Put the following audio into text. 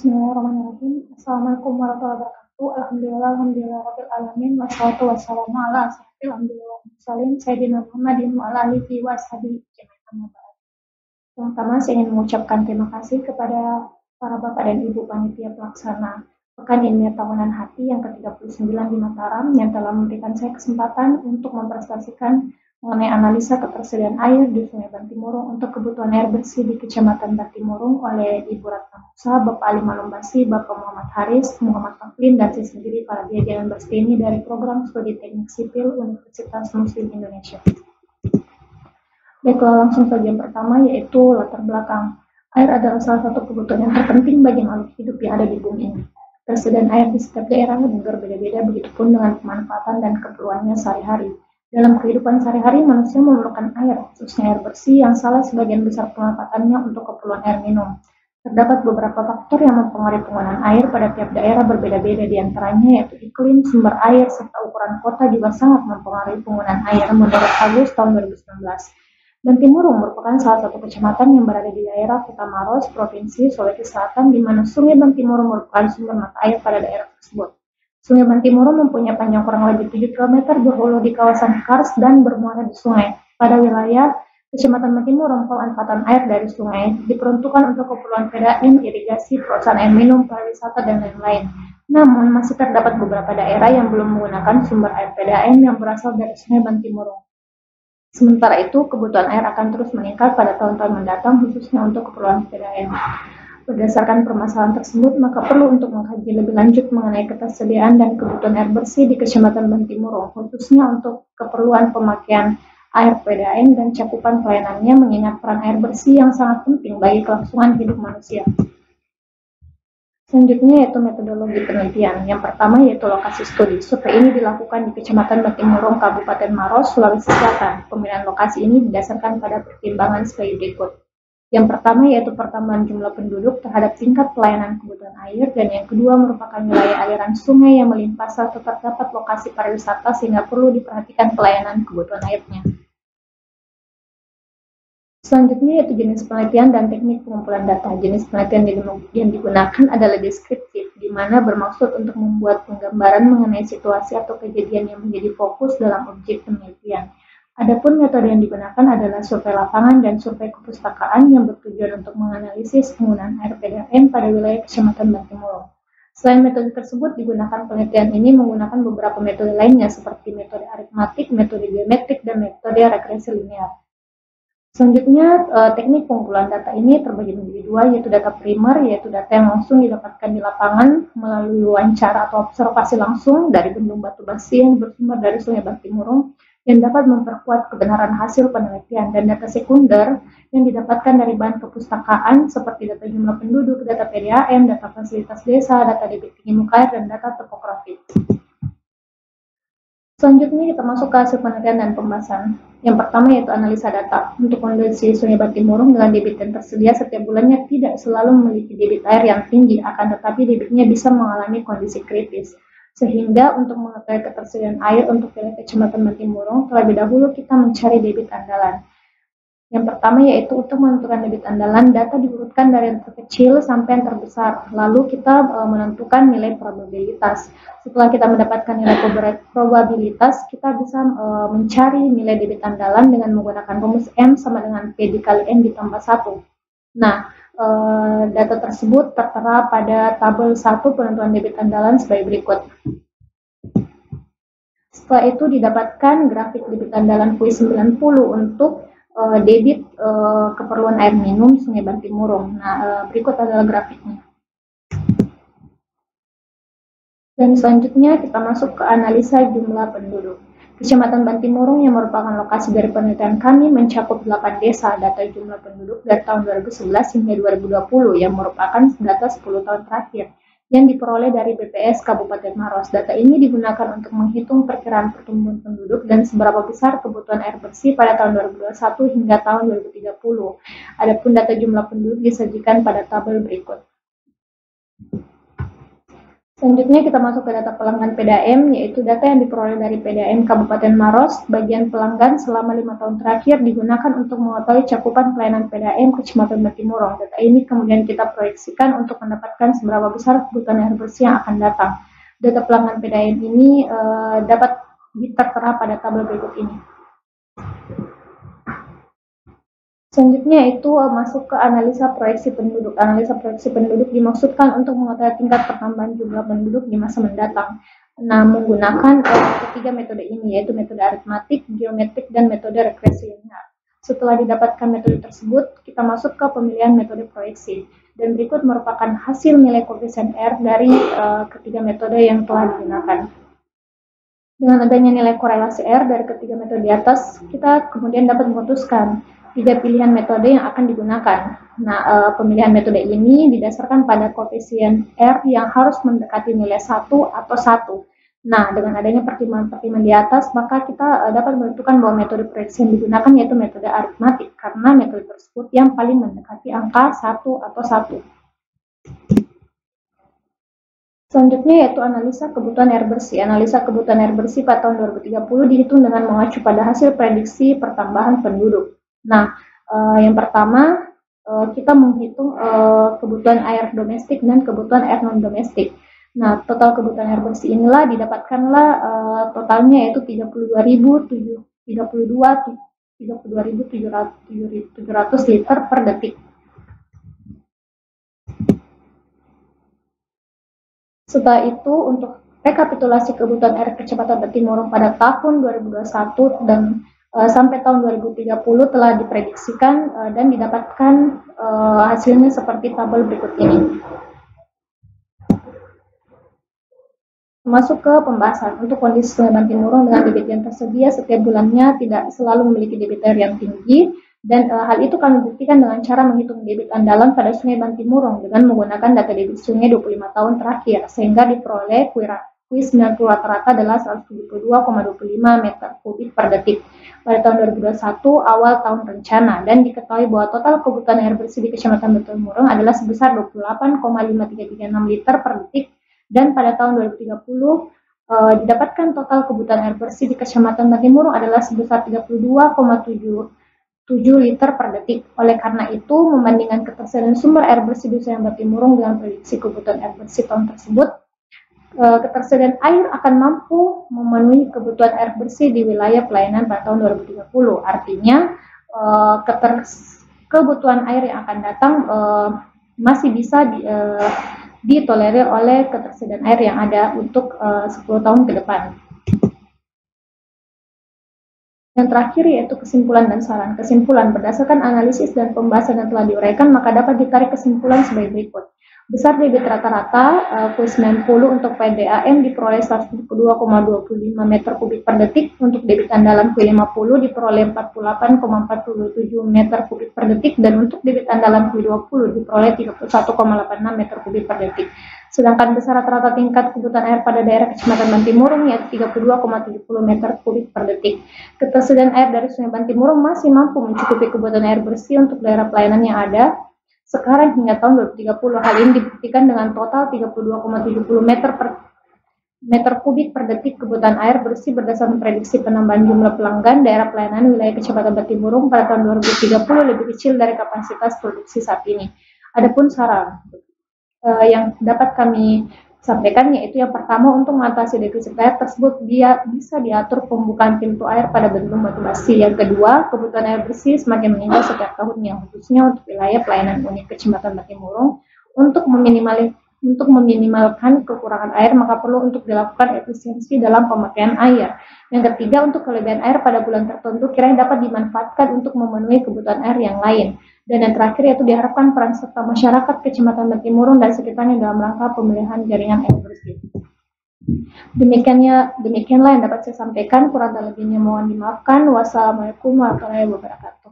Bismillahirrahmanirrahim. Assalamualaikum warahmatullahi wabarakatuh. Alhamdulillah alamin. Wassalatu wassalamu ala asyrofil anbiya'i wal mursalin sayyidina Muhammadin wa ala alihi washabihi ajmain. Pertama, saya ingin mengucapkan terima kasih kepada para bapak dan ibu panitia pelaksana Pekan Ilmiah Tahunan Hati yang ke-39 di Mataram yang telah memberikan saya kesempatan untuk mempresentasikan mengenai analisa ketersediaan air di Sungai Bantimurung untuk kebutuhan air bersih di Kecamatan Bantimurung oleh Ibu Ratna Musa, Bapak Ali Malumbasi, Bapak Muhammad Haris, Muhammad Taflin, dan saya sendiri para Dian Berstini dari Program Studi Teknik Sipil Universitas Muslim Indonesia. Baiklah, langsung saja yang pertama yaitu latar belakang. Air adalah salah satu kebutuhan yang terpenting bagi makhluk hidup yang ada di bumi ini. Ketersediaan air di setiap daerah berbeda-beda, begitupun dengan pemanfaatan dan keperluannya sehari-hari. Dalam kehidupan sehari-hari, manusia memerlukan air, khususnya air bersih yang salah sebagian besar pemanfaatannya untuk keperluan air minum. Terdapat beberapa faktor yang mempengaruhi penggunaan air pada tiap daerah berbeda-beda, di antaranya yaitu iklim, sumber air, serta ukuran kota juga sangat mempengaruhi penggunaan air menurut Agus tahun 2019. Bantimurung merupakan salah satu kecamatan yang berada di daerah Kota Maros, Provinsi Sulawesi Selatan, di mana Sungai Bantimurung merupakan sumber mata air pada daerah tersebut. Sungai Bantimurung mempunyai panjang kurang lebih 7 km, berhulu di kawasan Kars dan bermuara di sungai. Pada wilayah Kecamatan Bantimurung, pemanfaatan air dari sungai diperuntukkan untuk keperluan PDAM, irigasi, perusahaan air minum, pariwisata, dan lain-lain. Namun, masih terdapat beberapa daerah yang belum menggunakan sumber air PDAM yang berasal dari Sungai Bantimurung. Sementara itu, kebutuhan air akan terus meningkat pada tahun-tahun mendatang, khususnya untuk keperluan PDAM. Berdasarkan permasalahan tersebut, maka perlu untuk mengkaji lebih lanjut mengenai ketersediaan dan kebutuhan air bersih di Kecamatan Bantimurung, khususnya untuk keperluan pemakaian air PDAM dan cakupan pelayanannya, mengingat peran air bersih yang sangat penting bagi kelangsungan hidup manusia. Selanjutnya yaitu metodologi penelitian. Yang pertama yaitu lokasi studi. Survei ini dilakukan di Kecamatan Bantimurung, Kabupaten Maros, Sulawesi Selatan. Pemilihan lokasi ini didasarkan pada pertimbangan sebagai berikut. Yang pertama yaitu pertambahan jumlah penduduk terhadap tingkat pelayanan kebutuhan air, dan yang kedua merupakan wilayah aliran sungai yang melimpah serta terdapat lokasi pariwisata sehingga perlu diperhatikan pelayanan kebutuhan airnya. Selanjutnya yaitu jenis penelitian dan teknik pengumpulan data. Jenis penelitian yang digunakan adalah deskriptif, di mana bermaksud untuk membuat penggambaran mengenai situasi atau kejadian yang menjadi fokus dalam objek penelitian. Adapun metode yang digunakan adalah survei lapangan dan survei kepustakaan yang bertujuan untuk menganalisis penggunaan air PDAM pada wilayah Kecamatan Bantimurung. Selain metode tersebut, digunakan penelitian ini menggunakan beberapa metode lainnya seperti metode aritmatik, metode geometrik, dan metode regresi linear. Selanjutnya, teknik pengumpulan data ini terbagi menjadi dua, yaitu data primer, yaitu data yang langsung didapatkan di lapangan melalui wawancara atau observasi langsung dari bendung batu basi yang bersumber dari Sungai Bantimurung, yang dapat memperkuat kebenaran hasil penelitian, dan data sekunder yang didapatkan dari bahan kepustakaan seperti data jumlah penduduk, data PDAM, data fasilitas desa, data debit tinggi muka air, dan data topografi. Selanjutnya kita masuk ke hasil penelitian dan pembahasan. Yang pertama yaitu analisa data. Untuk kondisi Sungai Bantimurung dengan debit yang tersedia setiap bulannya tidak selalu memiliki debit air yang tinggi, akan tetapi debitnya bisa mengalami kondisi kritis. Sehingga untuk mengetahui ketersediaan air untuk wilayah Kecamatan Bantimurung, terlebih dahulu kita mencari debit andalan. Yang pertama yaitu untuk menentukan debit andalan, data diurutkan dari yang terkecil sampai yang terbesar. Lalu kita menentukan nilai probabilitas. Setelah kita mendapatkan nilai probabilitas, kita bisa mencari nilai debit andalan dengan menggunakan rumus M sama dengan P dikali N ditambah 1. Nah, data tersebut tertera pada tabel 1 penentuan debit andalan sebagai berikut. Setelah itu didapatkan grafik debit andalan Q90 untuk debit keperluan air minum Sungai Bantimurung. Nah, berikut adalah grafiknya. Dan selanjutnya kita masuk ke analisa jumlah penduduk. Kecamatan Bantimurung yang merupakan lokasi dari penelitian kami mencakup 8 desa. Data jumlah penduduk dari tahun 2011 hingga 2020 yang merupakan data 10 tahun terakhir yang diperoleh dari BPS Kabupaten Maros. Data ini digunakan untuk menghitung perkiraan pertumbuhan penduduk dan seberapa besar kebutuhan air bersih pada tahun 2021 hingga tahun 2030. Adapun data jumlah penduduk disajikan pada tabel berikut. Selanjutnya kita masuk ke data pelanggan PDAM, yaitu data yang diperoleh dari PDAM Kabupaten Maros. Bagian pelanggan selama 5 tahun terakhir digunakan untuk mengetahui cakupan pelayanan PDAM Kecamatan Batimurung. Data ini kemudian kita proyeksikan untuk mendapatkan seberapa besar kebutuhan air bersih yang akan datang. Data pelanggan PDAM ini dapat tertera pada tabel berikut ini. Selanjutnya itu masuk ke analisa proyeksi penduduk. Analisa proyeksi penduduk dimaksudkan untuk mengetahui tingkat pertambahan jumlah penduduk di masa mendatang. Nah, menggunakan ketiga metode ini, yaitu metode aritmatik, geometrik, dan metode regresi linear. Setelah didapatkan metode tersebut, kita masuk ke pemilihan metode proyeksi. Dan berikut merupakan hasil nilai koefisien R dari ketiga metode yang telah digunakan. Dengan adanya nilai korelasi R dari ketiga metode di atas, kita kemudian dapat memutuskan 3 pilihan metode yang akan digunakan. Nah, pemilihan metode ini didasarkan pada koefisien R yang harus mendekati nilai 1 atau 1. Nah, dengan adanya pertimbangan-pertimbangan di atas, maka kita dapat menentukan bahwa metode proyeksi yang digunakan yaitu metode aritmatik, karena metode tersebut yang paling mendekati angka 1 atau 1. Selanjutnya yaitu analisa kebutuhan air bersih. Analisa kebutuhan air bersih pada tahun 2030 dihitung dengan mengacu pada hasil prediksi pertambahan penduduk. Nah, yang pertama kita menghitung kebutuhan air domestik dan kebutuhan air non domestik. Nah, total kebutuhan air bersih inilah didapatkanlah totalnya yaitu 32.700 liter per detik. Setelah itu untuk rekapitulasi kebutuhan air Kecamatan Batimurung pada tahun 2021 dan sampai tahun 2030 telah diprediksikan dan didapatkan hasilnya seperti tabel berikut ini. Masuk ke pembahasan. Untuk kondisi Sungai Batimurung dengan debit yang tersedia setiap bulannya tidak selalu memiliki debit air yang tinggi, dan hal itu kami buktikan dengan cara menghitung debit andalan pada Sungai Batimurung dengan menggunakan data debit sungai 25 tahun terakhir, sehingga diperoleh Q90 rata-rata adalah 172,25 meter kubik per detik pada tahun 2021 awal tahun rencana, dan diketahui bahwa total kebutuhan air bersih di Kecamatan Batimurung adalah sebesar 28,5336 liter per detik, dan pada tahun 2030 didapatkan total kebutuhan air bersih di Kecamatan Batimurung adalah sebesar 32,77 liter per detik. Oleh karena itu, membandingkan ketersediaan sumber air bersih di Sungai Batimurung dengan prediksi kebutuhan air bersih tahun tersebut, ketersediaan air akan mampu memenuhi kebutuhan air bersih di wilayah pelayanan pada tahun 2030. Artinya, kebutuhan air yang akan datang masih bisa ditolerir oleh ketersediaan air yang ada untuk 10 tahun ke depan. Yang terakhir yaitu kesimpulan dan saran. Kesimpulan, berdasarkan analisis dan pembahasan yang telah diuraikan, maka dapat ditarik kesimpulan sebagai berikut. Besar debit rata-rata Q90 untuk PDAM diperoleh 102,25 meter kubik per detik, untuk debit andalan Q50 diperoleh 48,47 meter kubik per detik, dan untuk debit andalan Q20 diperoleh 31,86 meter kubik per detik. Sedangkan besar rata-rata tingkat kebutuhan air pada daerah Kecamatan Batimurung yaitu 32,70 meter kubik per detik. Ketersediaan air dari Sungai Batimurung masih mampu mencukupi kebutuhan air bersih untuk daerah pelayanan yang ada sekarang hingga tahun 2030. Hal ini dibuktikan dengan total 32,70 meter kubik per detik kebutuhan air bersih berdasarkan prediksi penambahan jumlah pelanggan daerah pelayanan wilayah Kecamatan Batimurung pada tahun 2030 lebih kecil dari kapasitas produksi saat ini. Adapun saran yang dapat kami sampaikan yaitu yang pertama, untuk mengatasi defisit air tersebut bisa diatur pembukaan pintu air pada bendung Batu Basi. Yang kedua, kebutuhan air bersih semakin meningkat setiap tahunnya, khususnya untuk wilayah pelayanan unit Kecamatan Batimurung. Untuk meminimalkan kekurangan air, maka perlu untuk dilakukan efisiensi dalam pemakaian air. Yang ketiga, untuk kelebihan air pada bulan tertentu kiranya dapat dimanfaatkan untuk memenuhi kebutuhan air yang lain. Dan yang terakhir yaitu diharapkan peran serta masyarakat Kecamatan Batimurung dan sekitarnya dalam rangka pemilihan jaringan air bersih. Demikianlah yang dapat saya sampaikan, kurang lebihnya mohon dimaafkan. Wassalamualaikum warahmatullahi wabarakatuh.